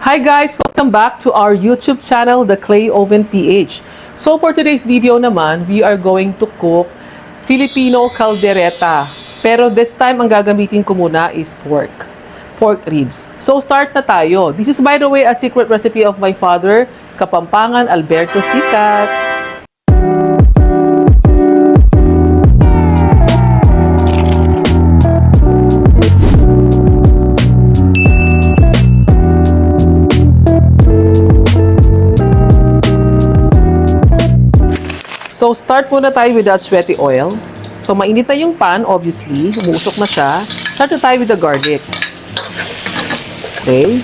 Hi guys! Welcome back to our YouTube channel, The Clay Oven PH. So for today's video naman, we are going to cook Filipino caldereta. Pero this time, ang gagamitin ko muna is pork ribs. So start na tayo. This is by the way a secret recipe of my father, Kapampangan Alberto Sicat. So, start muna tayo with that sweaty oil. So, mainit na yung pan, obviously. Umusok na siya. Start na tayo with the garlic. Okay.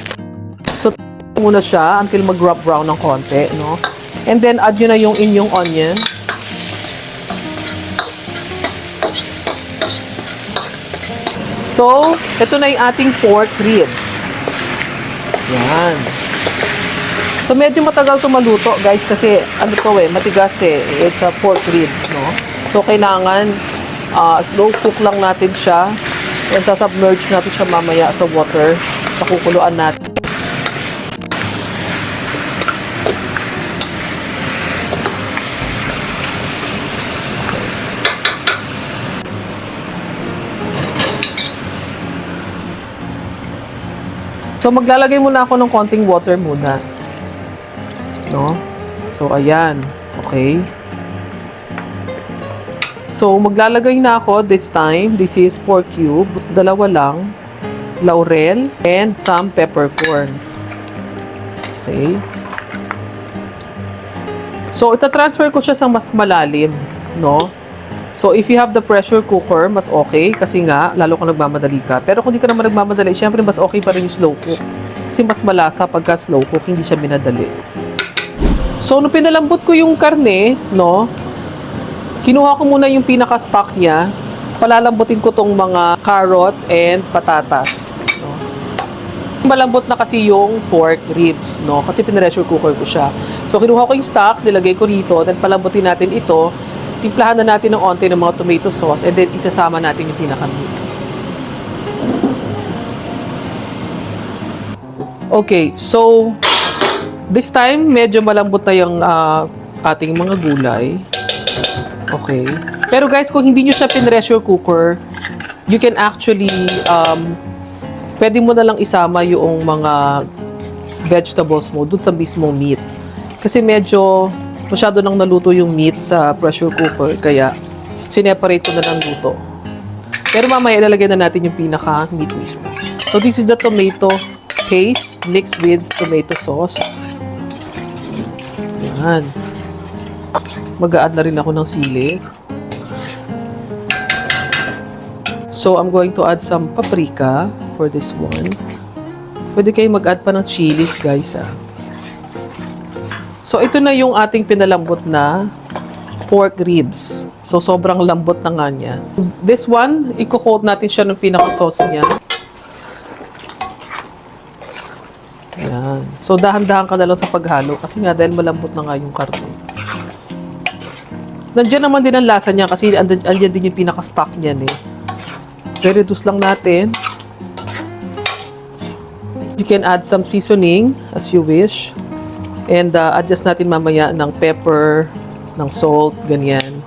So, muna siya until mag-brown ng konti, no? And then, add nyo na yung inyong onion. So, ito na yung ating pork ribs. Yan. So, medyo matagal ito maluto, guys, kasi ano to matigas it's a pork ribs, no? So, kailangan slow cook lang natin siya and sasubmerge natin siya mamaya sa water. Pakukuluan natin. So, maglalagay muna ako ng konting water muna. No? So, ayan. Okay. So, maglalagay na ako this time. This is pork cube. Dalawa lang. Laurel. And some peppercorn. Okay. So, itatransfer ko siya sa mas malalim. No? So, if you have the pressure cooker, mas okay. Kasi nga, lalo kung nagmamadali ka. Pero kung di ka naman nagmamadali, syempre mas okay pa rin yung slow cook. Kasi mas malasa pagka slow cook, hindi siya minadali. So, nung pinalambot ko yung karne, no, kinuha ko muna yung pinaka-stock niya. Palalambutin ko tong mga carrots and patatas. No. Malambot na kasi yung pork ribs, no, kasi pinressure cooker ko siya. So, kinuha ko yung stock, nilagay ko rito, then palambutin natin ito. Timplahan na natin ng onte ng mga tomato sauce, and then isasama natin yung pinaka-meat. Okay, so this time, medyo malambot na yung ating mga gulay. Okay. Pero guys, kung hindi nyo siya pinressure cooker, you can actually, pwede mo na lang isama yung mga vegetables mo dun sa mismong meat. Kasi medyo masyado nang naluto yung meat sa pressure cooker, kaya sineparate ko na lang luto. Pero mamaya ilalagay na natin yung pinaka-meat mismo. So this is the tomato paste mixed with tomato sauce. Yan. Mag-a-add na rin ako ng sili. So, I'm going to add some paprika for this one. Pwede kayo mag-add pa ng chilies, guys, So, ito na yung ating pinalambot na pork ribs. So, sobrang lambot na nga niya. This one, i-coat natin siya ng pinaka-sauce niya. Ayan. So, dahan-dahan ka na lang sa paghalo kasi nga dahil malambot na nga yung karne. Nandiyan naman din ang lasa niya kasi andyan din yung pinaka-stock niyan I-reduce lang natin. You can add some seasoning as you wish. And adjust natin mamaya ng pepper, ng salt, ganyan.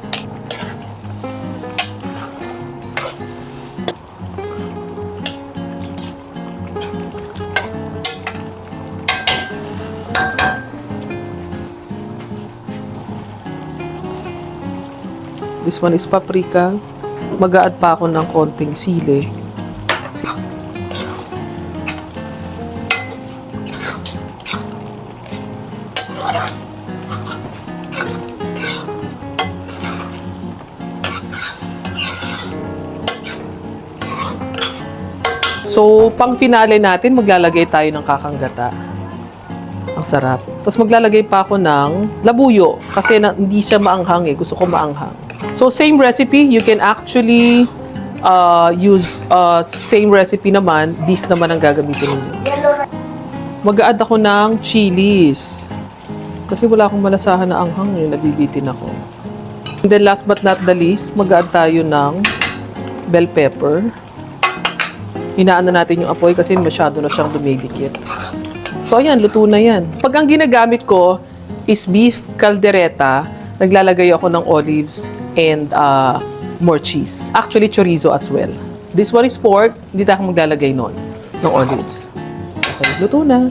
This one is paprika. Mag-a-add pa ako ng konting sili. So, pang finale natin, maglalagay tayo ng kakanggata. Ang sarap. Tapos maglalagay pa ako ng labuyo kasi hindi siya maanghang Gusto ko maanghang. So, same recipe. You can actually use same recipe naman. Beef naman ang gagamitin ninyo. Mag-a-add ako ng chilies. Kasi wala akong malasahan na anghang nabibitin ako. And then last but not the least, mag-a-add tayo ng bell pepper. Hinaan na natin yung apoy kasi masyado na siyang dumidikit. So, ayan, luto na yan. Pag ang ginagamit ko is beef caldereta, naglalagay ako ng olives and more cheese. Actually, chorizo as well. This one is pork, hindi tayo maglalagay nun ng olives. Okay, luto na.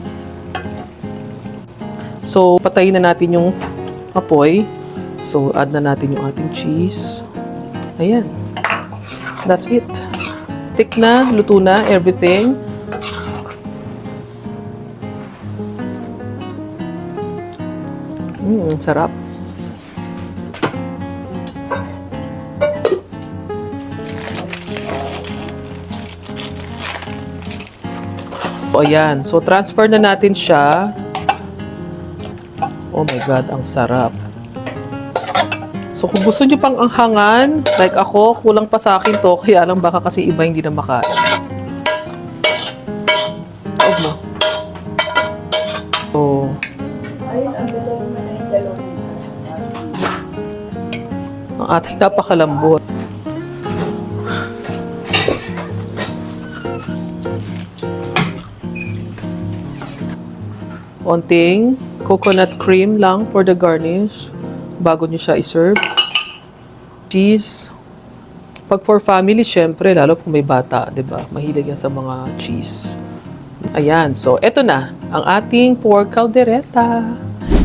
So, patayin na natin yung apoy. So, add na natin yung ating cheese. Ayan. That's it. Thick na, luto na, everything. Sarap. O, ayan. So, transfer na natin siya. Oh my God, ang sarap. So, kung gusto nyo pang anghangan, like ako, kulang pa sa akin to, kaya lang baka kasi iba hindi na makain. Huwag mo. So, ang ating napakalambot. Konting coconut cream lang for the garnish bago nyo siya i-serve. Cheese. Pag for family, syempre, lalo kung may bata, 'di ba? Mahilig yan sa mga cheese. Ayan. So, eto na ang ating pork caldereta.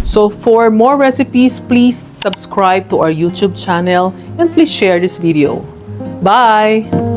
So, for more recipes, please subscribe to our YouTube channel and please share this video. Bye!